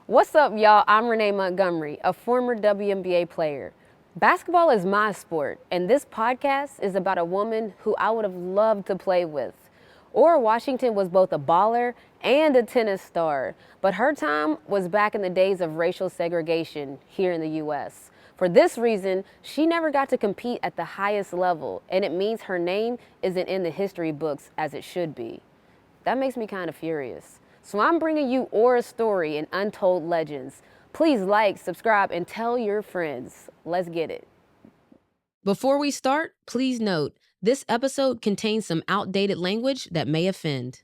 What's up, y'all? I'm Renee Montgomery, a former WNBA player. Basketball is my sport, and this podcast is about a woman who I would have loved to play with. Ora Washington was both a baller and a tennis star, but her time was back in the days of racial segregation here in the U.S. For this reason, she never got to compete at the highest level, and it means her name isn't in the history books as it should be. That makes me kind of furious. So I'm bringing you Ora's story in Untold Legends. Please like, subscribe, and tell your friends. Let's get it. Before we start, please note, this episode contains some outdated language that may offend.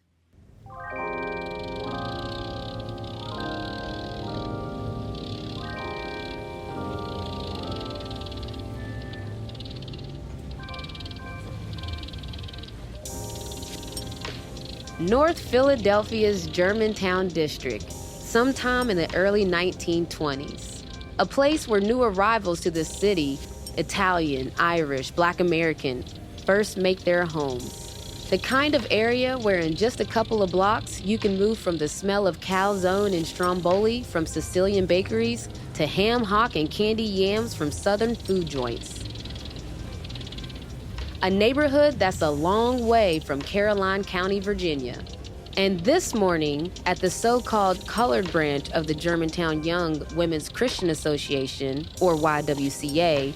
North Philadelphia's Germantown district, sometime in the early 1920s. A place where new arrivals to the city, Italian, Irish, Black American, first make their homes. The kind of area where in just a couple of blocks, you can move from the smell of calzone and stromboli from Sicilian bakeries to ham hock and candy yams from southern food joints. A neighborhood that's a long way from Caroline County, Virginia. And this morning, at the so-called colored branch of the Germantown Young Women's Christian Association, or YWCA,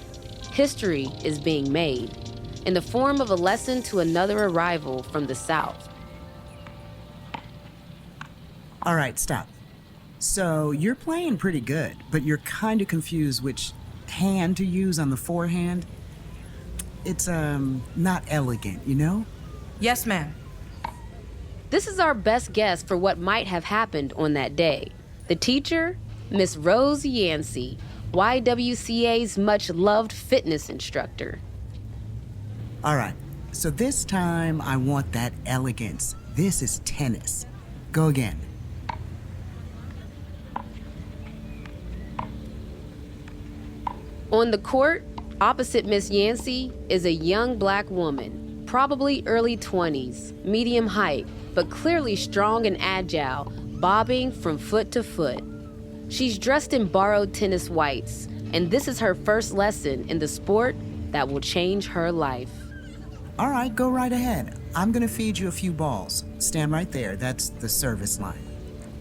history is being made in the form of a lesson to another arrival from the South. All right, stop. So you're playing pretty good, but you're kind of confused which hand to use on the forehand. It's, not elegant, you know? Yes, ma'am. This is our best guess for what might have happened on that day. The teacher, Miss Rose Yancey, YWCA's much-loved fitness instructor. All right, so this time I want that elegance. This is tennis. Go again. On the court, opposite Miss Yancey is a young Black woman, probably early 20s, medium height, but clearly strong and agile, bobbing from foot to foot. She's dressed in borrowed tennis whites, and this is her first lesson in the sport that will change her life. All right, go right ahead. I'm gonna feed you a few balls. Stand right there. That's the service line.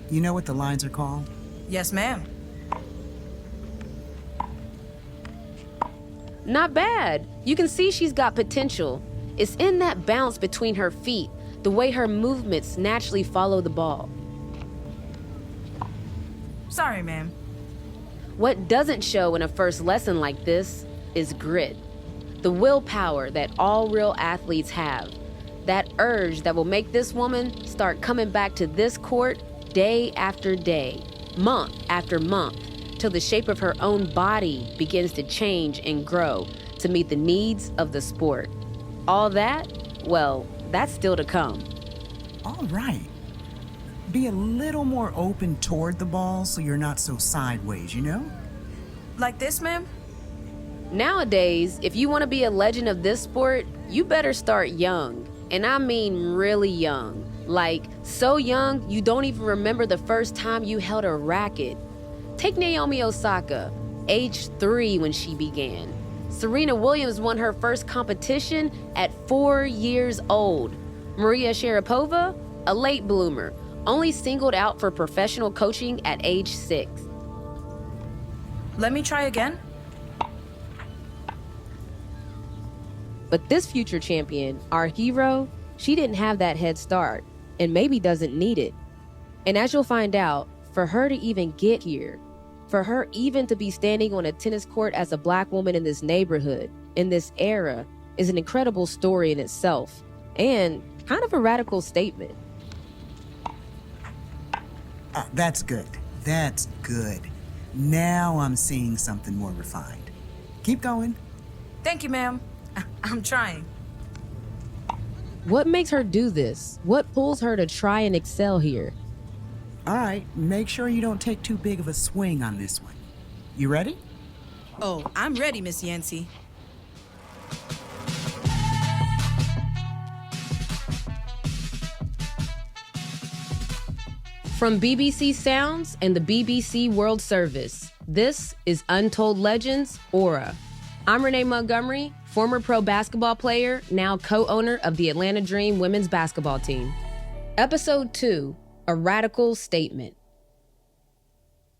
You know what the lines are called? Yes, ma'am. Not bad. You can see she's got potential. It's in that bounce between her feet, the way her movements naturally follow the ball. Sorry, ma'am. What doesn't show in a first lesson like this is grit. The willpower that all real athletes have. That urge that will make this woman start coming back to this court day after day, month after month, till the shape of her own body begins to change and grow to meet the needs of the sport. All that, well, that's still to come. All right. Be a little more open toward the ball so you're not so sideways, you know? Like this, ma'am? Nowadays, if you want to be a legend of this sport, you better start young. And I mean really young. Like, so young, you don't even remember the first time you held a racket. Take Naomi Osaka, age 3 when she began. Serena Williams won her first competition at 4 years old. Maria Sharapova, a late bloomer, only singled out for professional coaching at age 6. Let me try again. But this future champion, our hero, she didn't have that head start and maybe doesn't need it. And as you'll find out, for her to even get here, for her even to be standing on a tennis court as a Black woman in this neighborhood, in this era, is an incredible story in itself and kind of a radical statement. That's good. That's good. Now I'm seeing something more refined. Keep going. Thank you, ma'am. I'm trying. What makes her do this? What pulls her to try and excel here? All right, make sure you don't take too big of a swing on this one. You ready? Oh, I'm ready, Miss Yancey. From BBC Sounds and the BBC World Service, this is Untold Legends, Aura. I'm Renee Montgomery, former pro basketball player, now co-owner of the Atlanta Dream women's basketball team. Episode 2, A Radical Statement.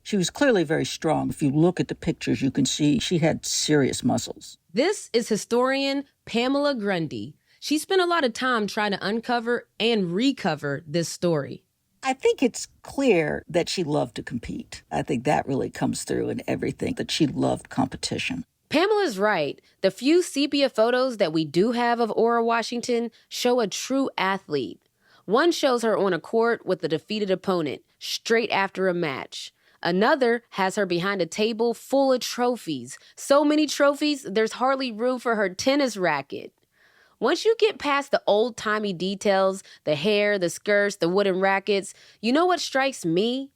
She was clearly very strong. If you look at the pictures, you can see she had serious muscles. This is historian Pamela Grundy. She spent a lot of time trying to uncover and recover this story. I think it's clear that she loved to compete. I think that really comes through in everything, that she loved competition. Pamela's right. The few sepia photos that we do have of Aura Washington show a true athlete. One shows her on a court with a defeated opponent, straight after a match. Another has her behind a table full of trophies. So many trophies, there's hardly room for her tennis racket. Once you get past the old-timey details, the hair, the skirts, the wooden rackets, you know what strikes me?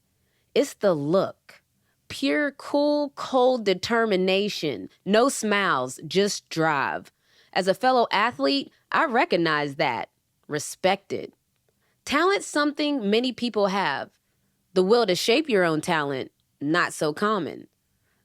It's the look. Pure, cool, cold determination. No smiles, just drive. As a fellow athlete, I recognize that. Respect it. Talent's something many people have. The will to shape your own talent, not so common.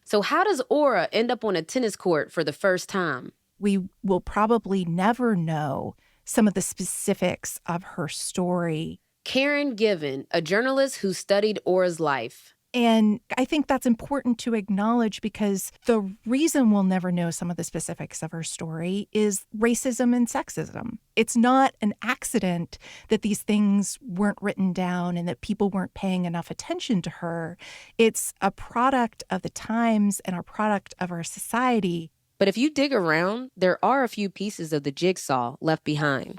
So how does Aura end up on a tennis court for the first time? We will probably never know some of the specifics of her story. Karen Given, a journalist who studied Aura's life. And I think that's important to acknowledge because the reason we'll never know some of the specifics of her story is racism and sexism. It's not an accident that these things weren't written down and that people weren't paying enough attention to her. It's a product of the times and a product of our society. But if you dig around, there are a few pieces of the jigsaw left behind.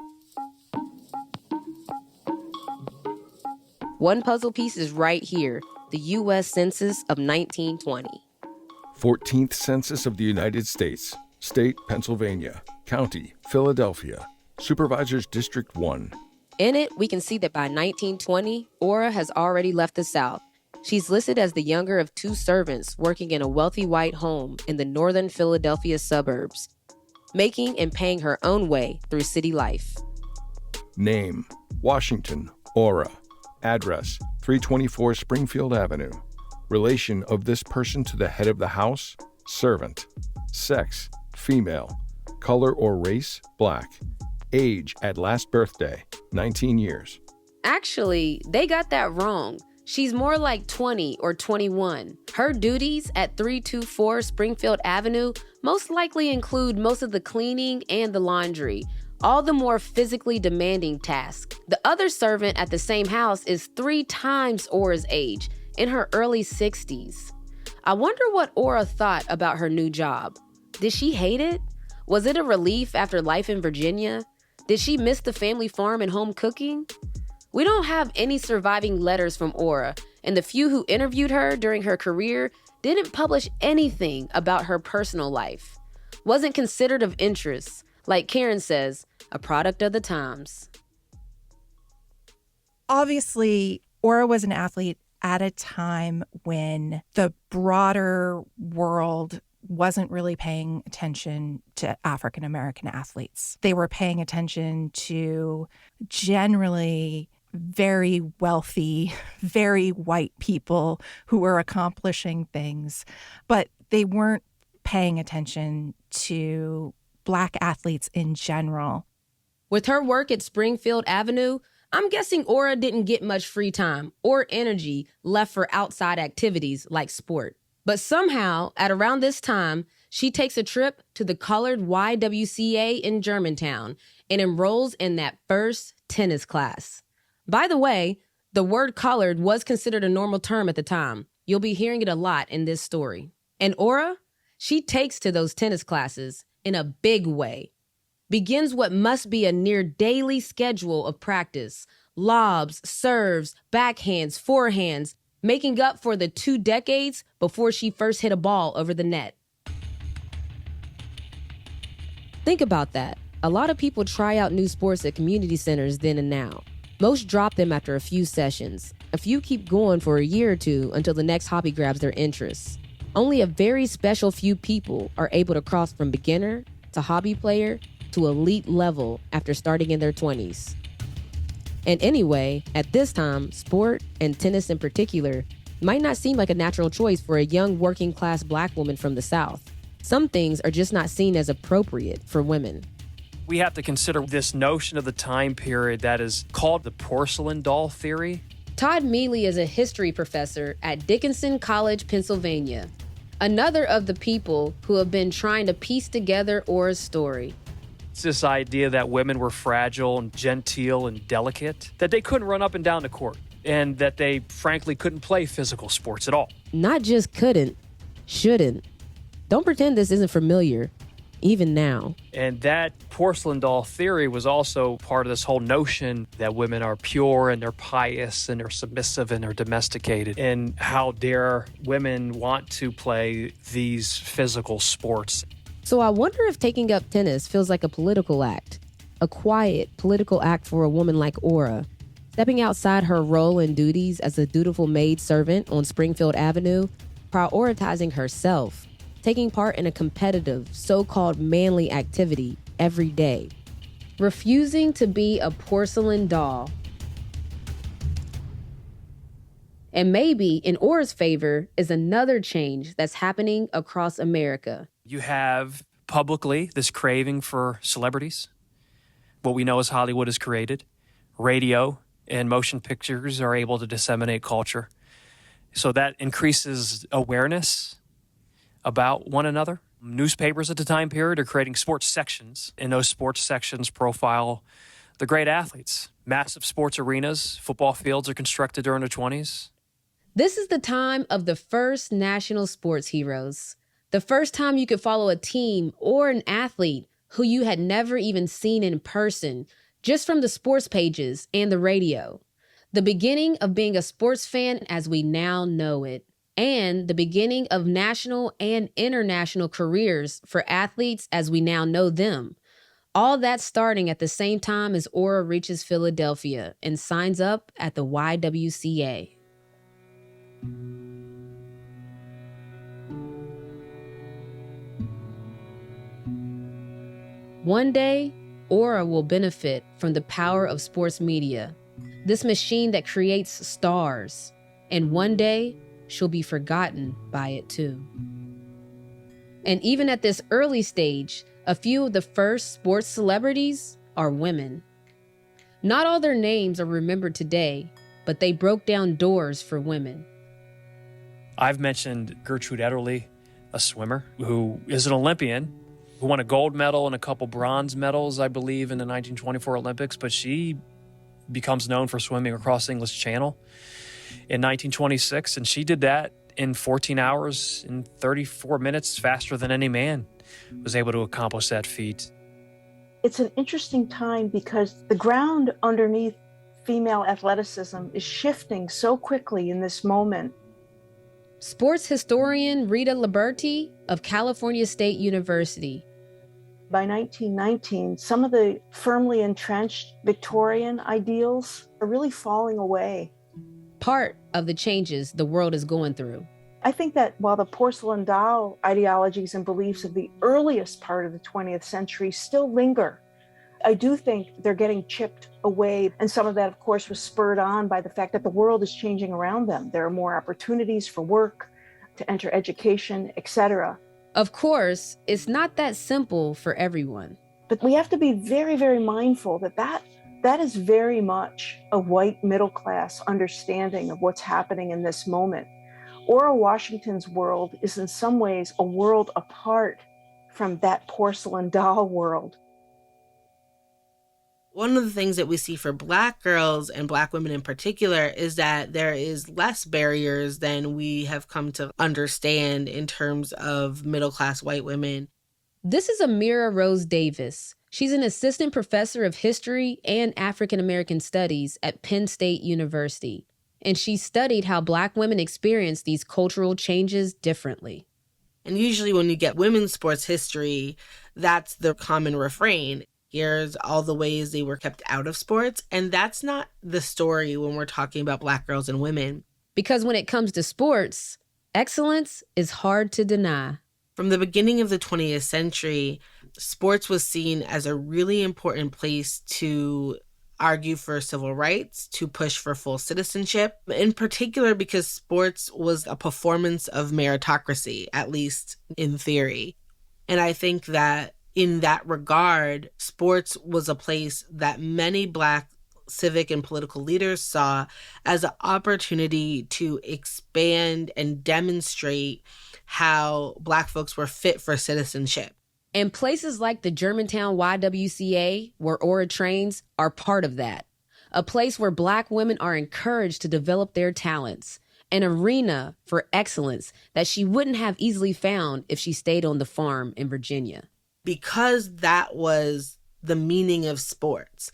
One puzzle piece is right here, the U.S. Census of 1920. 14th Census of the United States. State, Pennsylvania. County, Philadelphia. Supervisors, District 1. In it, we can see that by 1920, Aura has already left the South. She's listed as the younger of 2 servants working in a wealthy white home in the northern Philadelphia suburbs, making and paying her own way through city life. Name, Washington, Aura. Address, 324 Springfield Avenue. Relation of this person to the head of the house, servant. Sex, female. Color or race, black. Age at last birthday, 19 years. Actually, they got that wrong. She's more like 20 or 21. Her duties at 324 Springfield Avenue most likely include most of the cleaning and the laundry, all the more physically demanding tasks. The other servant at the same house is 3 times Aura's age, in her early 60s. I wonder what Aura thought about her new job. Did she hate it? Was it a relief after life in Virginia? Did she miss the family farm and home cooking? We don't have any surviving letters from Aura, and the few who interviewed her during her career didn't publish anything about her personal life. Wasn't considered of interest. Like Karen says, a product of the times. Obviously, Aura was an athlete at a time when the broader world wasn't really paying attention to African American athletes. They were paying attention to generally very wealthy, very white people who were accomplishing things, but they weren't paying attention to Black athletes in general. With her work at Springfield Avenue, I'm guessing Aura didn't get much free time or energy left for outside activities like sport. But somehow, at around this time, she takes a trip to the colored YWCA in Germantown and enrolls in that first tennis class. By the way, the word colored was considered a normal term at the time. You'll be hearing it a lot in this story. And Aura, she takes to those tennis classes in a big way. Begins what must be a near daily schedule of practice. Lobs, serves, backhands, forehands, making up for the 2 decades before she first hit a ball over the net. Think about that. A lot of people try out new sports at community centers then and now. Most drop them after a few sessions. A few keep going for a year or 2 until the next hobby grabs their interest. Only a very special few people are able to cross from beginner to hobby player to elite level after starting in their 20s. And anyway, at this time, sport, and tennis in particular, might not seem like a natural choice for a young working class black woman from the South. Some things are just not seen as appropriate for women. We have to consider this notion of the time period that is called the porcelain doll theory. Todd Mealy is a history professor at Dickinson College, Pennsylvania. Another of the people who have been trying to piece together Ora's story. It's this idea that women were fragile and genteel and delicate, that they couldn't run up and down the court, and that they frankly couldn't play physical sports at all. Not just couldn't, shouldn't. Don't pretend this isn't familiar, even now. And that porcelain doll theory was also part of this whole notion that women are pure and they're pious and they're submissive and they're domesticated. And how dare women want to play these physical sports. So I wonder if taking up tennis feels like a political act, a quiet political act for a woman like Ora, stepping outside her role and duties as a dutiful maid servant on Springfield Avenue, prioritizing herself, taking part in a competitive, so-called manly activity every day, refusing to be a porcelain doll. And maybe in Ora's favor is another change that's happening across America. You have publicly this craving for celebrities, what we know as Hollywood has created. Radio and motion pictures are able to disseminate culture. So that increases awareness about one another. Newspapers at the time period are creating sports sections, and those sports sections profile the great athletes. Massive sports arenas, football fields are constructed during the 20s. This is the time of the first national sports heroes. The first time you could follow a team or an athlete who you had never even seen in person, just from the sports pages and the radio. The beginning of being a sports fan as we now know it. And the beginning of national and international careers for athletes as we now know them. All that starting at the same time as Ora reaches Philadelphia and signs up at the YWCA. One day, Ora will benefit from the power of sports media, this machine that creates stars. And one day, she'll be forgotten by it too. And even at this early stage, a few of the first sports celebrities are women. Not all their names are remembered today, but they broke down doors for women. I've mentioned Gertrude Ederle, a swimmer who is an Olympian, who won a gold medal and a couple bronze medals, I believe, in the 1924 Olympics, but she becomes known for swimming across the English Channel in 1926, and she did that in 14 hours and 34 minutes, faster than any man was able to accomplish that feat. It's an interesting time because the ground underneath female athleticism is shifting so quickly in this moment. Sports historian Rita Liberti of California State University. By 1919, some of the firmly entrenched Victorian ideals are really falling away. Part of the changes the world is going through. I think that while the porcelain doll ideologies and beliefs of the earliest part of the 20th century still linger, I do think they're getting chipped away. And some of that, of course, was spurred on by the fact that the world is changing around them. There are more opportunities for work, to enter education, etc. Of course, it's not that simple for everyone. But we have to be very, very mindful that is very much a white middle class understanding of what's happening in this moment. Ora Washington's world is in some ways a world apart from that porcelain doll world. One of the things that we see for Black girls and Black women in particular is that there is less barriers than we have come to understand in terms of middle-class white women. This is Amira Rose Davis. She's an assistant professor of history and African American studies at Penn State University. And she studied how Black women experience these cultural changes differently. And usually when you get women's sports history, that's the common refrain. Here's all the ways they were kept out of sports. And that's not the story when we're talking about Black girls and women. Because when it comes to sports, excellence is hard to deny. From the beginning of the 20th century, sports was seen as a really important place to argue for civil rights, to push for full citizenship, in particular because sports was a performance of meritocracy, at least in theory. And I think that in that regard, sports was a place that many Black civic and political leaders saw as an opportunity to expand and demonstrate how Black folks were fit for citizenship. And places like the Germantown YWCA, where Aura trains, are part of that. A place where Black women are encouraged to develop their talents. An arena for excellence that she wouldn't have easily found if she stayed on the farm in Virginia. Because that was the meaning of sports,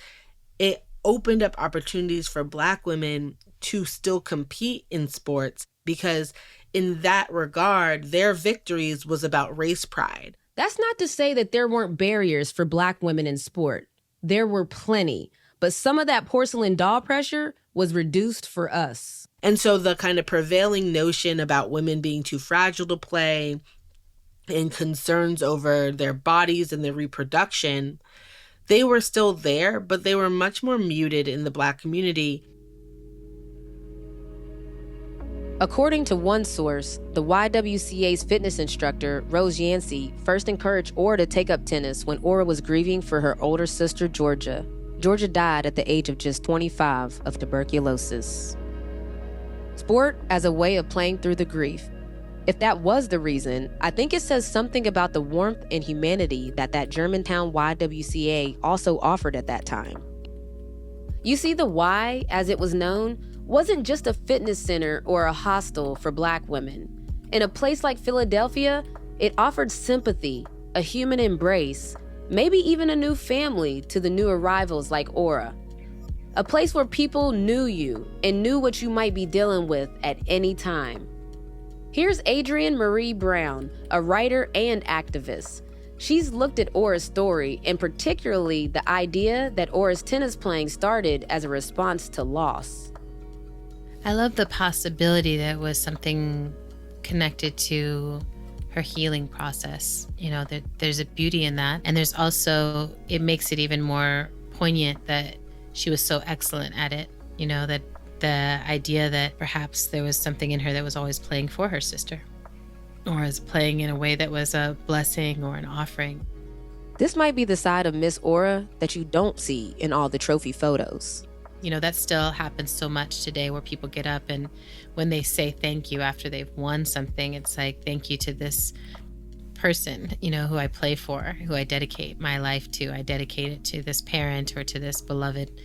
it opened up opportunities for Black women to still compete in sports, because in that regard, their victories was about race pride. That's not to say that there weren't barriers for Black women in sport. There were plenty, but some of that porcelain doll pressure was reduced for us. And so the kind of prevailing notion about women being too fragile to play and concerns over their bodies and their reproduction, they were still there, but they were much more muted in the Black community. According to one source, the YWCA's fitness instructor, Rose Yancey, first encouraged Aura to take up tennis when Aura was grieving for her older sister, Georgia. Georgia died at the age of just 25 of tuberculosis. Sport as a way of playing through the grief. If that was the reason, I think it says something about the warmth and humanity that Germantown YWCA also offered at that time. You see, the Y, as it was known, wasn't just a fitness center or a hostel for Black women. In a place like Philadelphia, it offered sympathy, a human embrace, maybe even a new family to the new arrivals like Aura. A place where people knew you and knew what you might be dealing with at any time. Here's Adrienne Marie Brown, a writer and activist. She's looked at Aura's story, and particularly the idea that Aura's tennis playing started as a response to loss. I love the possibility that it was something connected to her healing process. You know, there's a beauty in that. And there's also, it makes it even more poignant that she was so excellent at it. You know, that the idea that perhaps there was something in her that was always playing for her sister, or was playing in a way that was a blessing or an offering. This might be the side of Miss Aura that you don't see in all the trophy photos. You know, that still happens so much today, where people get up and when they say thank you after they've won something, it's like, thank you to this person, you know, who I play for, who I dedicate my life to. I dedicate it to this parent or to this beloved.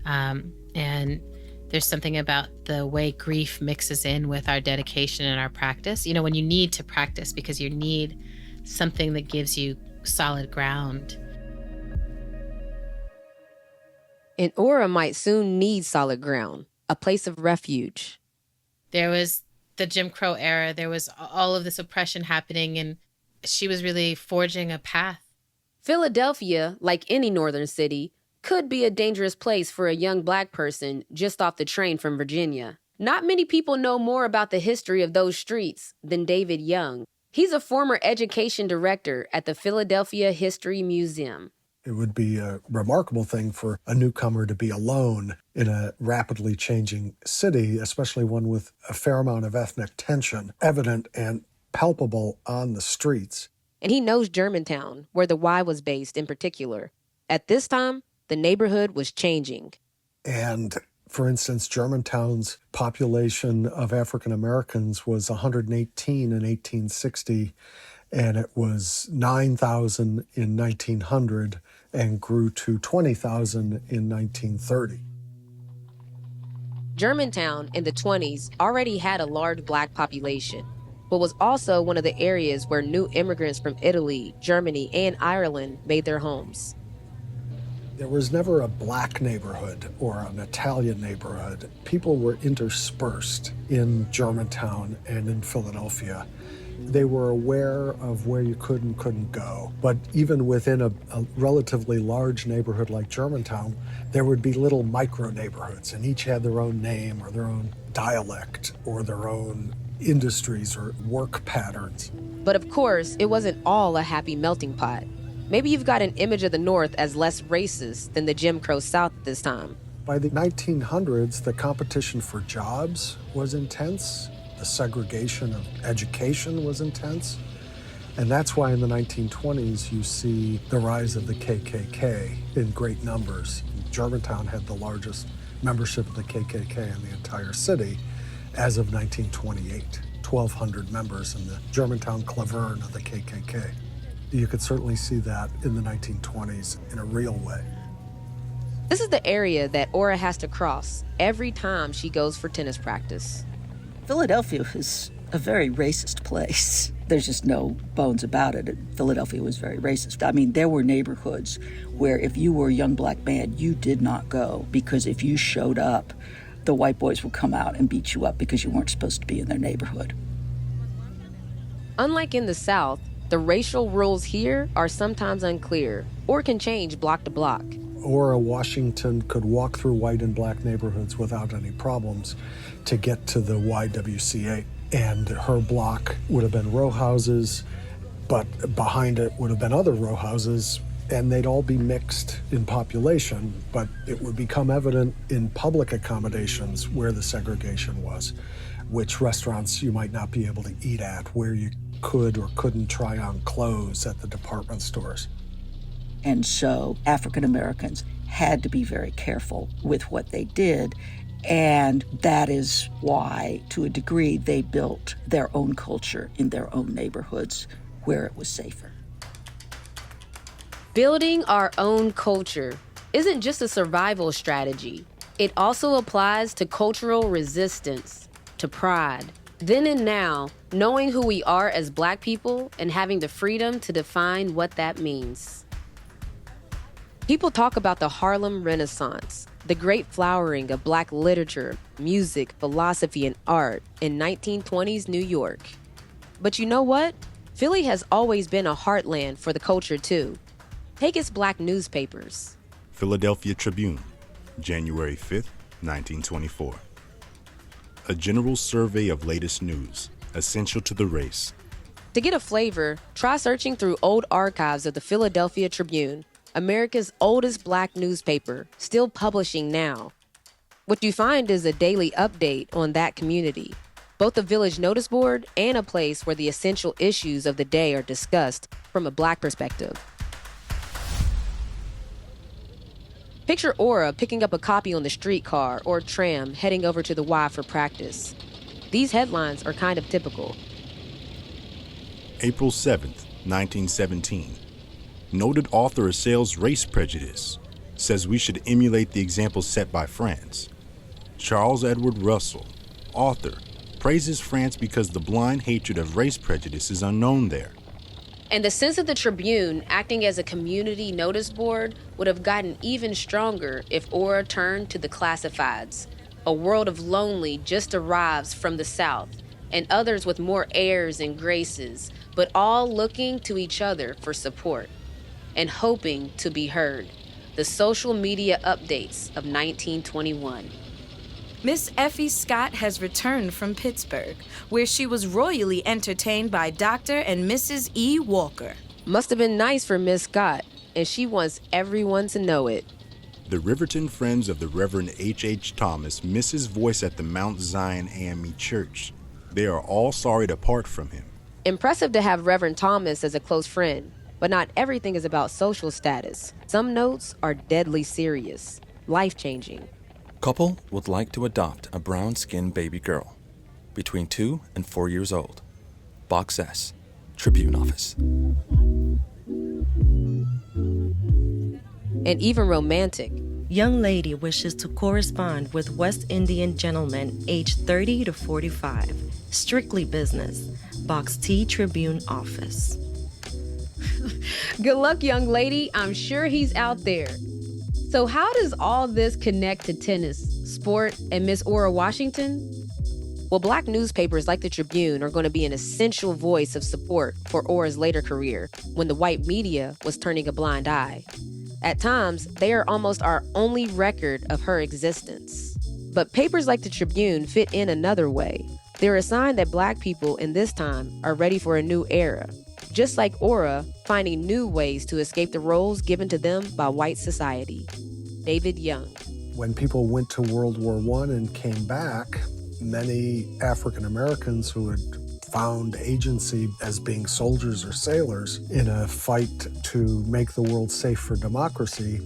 And there's something about the way grief mixes in with our dedication and our practice. You know, when you need to practice because you need something that gives you solid ground. And Aura might soon need solid ground, a place of refuge. There was the Jim Crow era. There was all of this oppression happening, and she was really forging a path. Philadelphia, like any northern city, could be a dangerous place for a young Black person just off the train from Virginia. Not many people know more about the history of those streets than David Young. He's a former education director at the Philadelphia History Museum. It would be a remarkable thing for a newcomer to be alone in a rapidly changing city, especially one with a fair amount of ethnic tension, evident and palpable on the streets. And he knows Germantown, where the Y was based in particular. At this time, the neighborhood was changing. And, for instance, Germantown's population of African Americans was 118 in 1860, and it was 9,000 in 1900 and grew to 20,000 in 1930. Germantown in the 20s already had a large Black population, but was also one of the areas where new immigrants from Italy, Germany, and Ireland made their homes. There was never a Black neighborhood or an Italian neighborhood. People were interspersed in Germantown and in Philadelphia. They were aware of where you could and couldn't go. But even within a relatively large neighborhood like Germantown, there would be little micro neighborhoods, and each had their own name or their own dialect or their own industries or work patterns. But of course, it wasn't all a happy melting pot. Maybe you've got an image of the North as less racist than the Jim Crow South at this time. By the 1900s, the competition for jobs was intense. The segregation of education was intense. And that's why in the 1920s you see the rise of the KKK in great numbers. Germantown had the largest membership of the KKK in the entire city as of 1928. 1,200 members in the Germantown clavern of the KKK. You could certainly see that in the 1920s in a real way. This is the area that Ora has to cross every time she goes for tennis practice. Philadelphia is a very racist place. There's just no bones about it. Philadelphia was very racist. I mean, there were neighborhoods where if you were a young black man, you did not go, because if you showed up, the white boys would come out and beat you up because you weren't supposed to be in their neighborhood. Unlike in the South, the racial rules here are sometimes unclear or can change block to block. Ora Washington could walk through white and black neighborhoods without any problems to get to the YWCA. And her block would have been row houses, but behind it would have been other row houses, and they'd all be mixed in population, but it would become evident in public accommodations where the segregation was, which restaurants you might not be able to eat at, where you could or couldn't try on clothes at the department stores. And so African Americans had to be very careful with what they did. And that is why, to a degree, they built their own culture in their own neighborhoods where it was safer. Building our own culture isn't just a survival strategy. It also applies to cultural resistance, to pride. Then and now, knowing who we are as Black people and having the freedom to define what that means. People talk about the Harlem Renaissance, the great flowering of Black literature, music, philosophy, and art in 1920s New York. But you know what? Philly has always been a heartland for the culture too. Take its Black newspapers. Philadelphia Tribune, January 5th, 1924. A general survey of latest news, essential to the race. To get a flavor, try searching through old archives of the Philadelphia Tribune, America's oldest Black newspaper, still publishing now. What you find is a daily update on that community, both a village notice board and a place where the essential issues of the day are discussed from a Black perspective. Picture Ora picking up a copy on the streetcar or tram heading over to the Y for practice. These headlines are kind of typical. April 7th, 1917. Noted author assails race prejudice, says we should emulate the example set by France. Charles Edward Russell, author, praises France because the blind hatred of race prejudice is unknown there. And the sense of the Tribune acting as a community notice board would have gotten even stronger if Ora turned to the classifieds. A world of lonely just arrives from the South, and others with more airs and graces, but all looking to each other for support and hoping to be heard. The social media updates of 1921. Miss Effie Scott has returned from Pittsburgh, where she was royally entertained by Dr. and Mrs. E. Walker. Must have been nice for Miss Scott, and she wants everyone to know it. The Riverton Friends of the Reverend H.H. Thomas miss his voice at the Mount Zion AME Church. They are all sorry to part from him. Impressive to have Reverend Thomas as a close friend, but not everything is about social status. Some notes are deadly serious, life-changing. Couple would like to adopt a brown-skinned baby girl, between 2 and 4 years old. Box S, Tribune office. And even romantic. Young lady wishes to correspond with West Indian gentleman aged 30 to 45. Strictly business. Box T, Tribune office. Good luck, young lady. I'm sure he's out there. So how does all this connect to tennis, sport, and Miss Ora Washington? Well, Black newspapers like the Tribune are going to be an essential voice of support for Ora's later career when the white media was turning a blind eye. At times, they are almost our only record of her existence. But papers like the Tribune fit in another way. They're a sign that Black people in this time are ready for a new era. just like Aura, finding new ways to escape the roles given to them by white society. David Young. When people went to World War I and came back, many African Americans who had found agency as being soldiers or sailors in a fight to make the world safe for democracy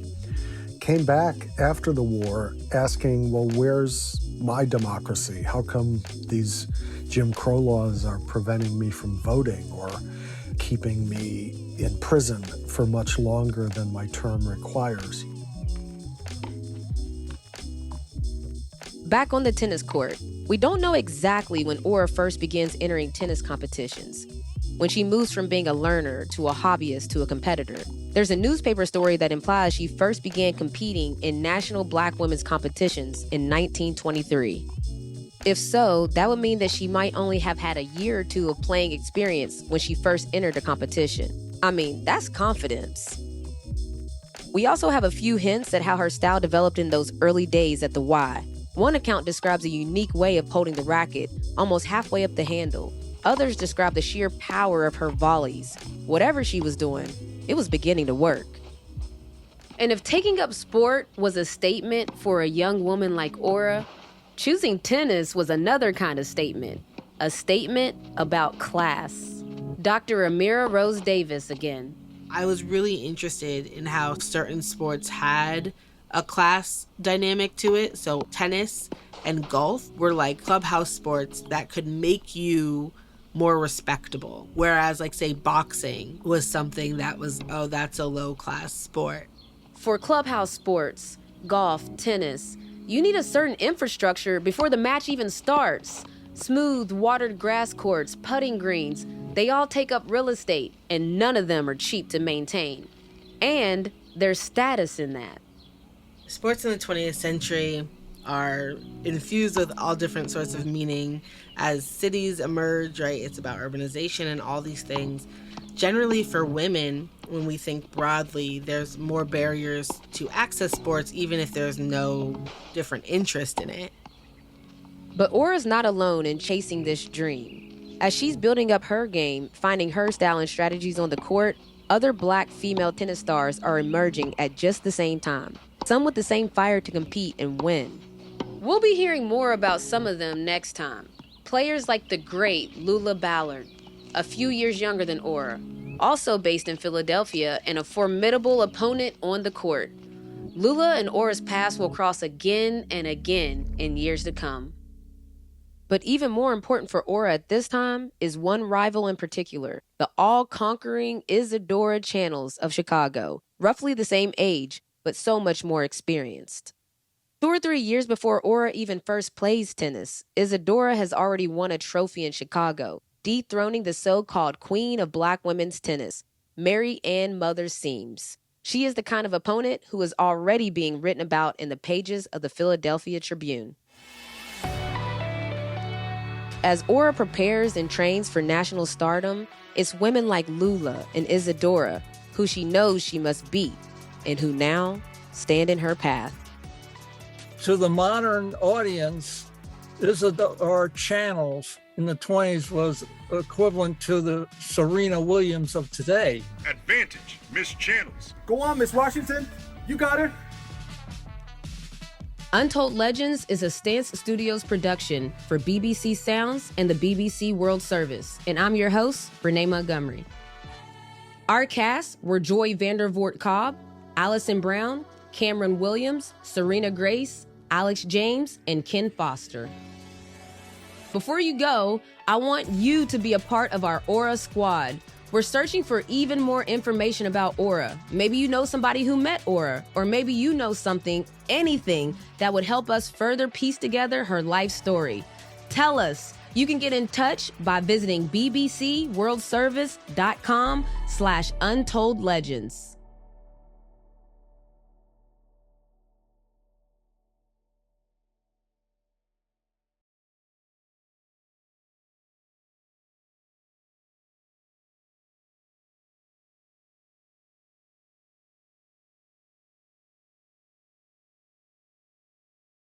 came back after the war asking, well, where's my democracy? How come these Jim Crow laws are preventing me from voting or keeping me in prison for much longer than my term requires? Back on the tennis court, we don't know exactly when Aura first begins entering tennis competitions, when she moves from being a learner to a hobbyist to a competitor. There's a newspaper story that implies she first began competing in national black women's competitions in 1923. If so, that would mean that she might only have had a year or two of playing experience when she first entered a competition. I mean, that's confidence. We also have a few hints at how her style developed in those early days at the Y. One account describes a unique way of holding the racket, almost halfway up the handle. Others describe the sheer power of her volleys. Whatever she was doing, it was beginning to work. And if taking up sport was a statement for a young woman like Aura, choosing tennis was another kind of statement. A statement about class. Dr. Amira Rose Davis again. I was really interested in how certain sports had a class dynamic to it. So tennis and golf were like clubhouse sports that could make you more respectable. Whereas like say boxing was something that was, oh, that's a low class sport. For clubhouse sports, golf, tennis, you need a certain infrastructure before the match even starts. Smooth, watered grass courts, putting greens, they all take up real estate, and none of them are cheap to maintain. And there's status in that. Sports in the 20th century are infused with all different sorts of meaning as cities emerge, right? It's about urbanization and all these things. Generally for women, when we think broadly, there's more barriers to access sports, even if there's no different interest in it. But Aura's not alone in chasing this dream. As she's building up her game, finding her style and strategies on the court, other black female tennis stars are emerging at just the same time. Some with the same fire to compete and win. We'll be hearing more about some of them next time. Players like the great Lula Ballard, a few years younger than Aura, also based in Philadelphia and a formidable opponent on the court. Lula and Aura's paths will cross again and again in years to come. But even more important for Aura at this time is one rival in particular, the all-conquering Isadora Channels of Chicago, roughly the same age, but so much more experienced. 2 or 3 years before Aura even first plays tennis, Isadora has already won a trophy in Chicago, dethroning the so-called queen of black women's tennis, Mary Ann Mother Seams. She is the kind of opponent who is already being written about in the pages of the Philadelphia Tribune. As Aura prepares and trains for national stardom, it's women like Lula and Isadora who she knows she must beat and who now stand in her path. To the modern audience, Isadora Channels in the 20s was equivalent to the Serena Williams of today. Advantage, Miss Channels. Go on, Miss Washington. You got her. Untold Legends is a Stance Studios production for BBC Sounds and the BBC World Service, and I'm your host, Renee Montgomery. Our cast were Joy Vandervoort Cobb, Allison Brown, Cameron Williams, Serena Grace, Alex James, and Ken Foster. Before you go, I want you to be a part of our Aura Squad. We're searching for even more information about Aura. Maybe you know somebody who met Aura, or maybe you know something, anything that would help us further piece together her life story. Tell us. You can get in touch by visiting bbcworldservice.com/untoldlegends.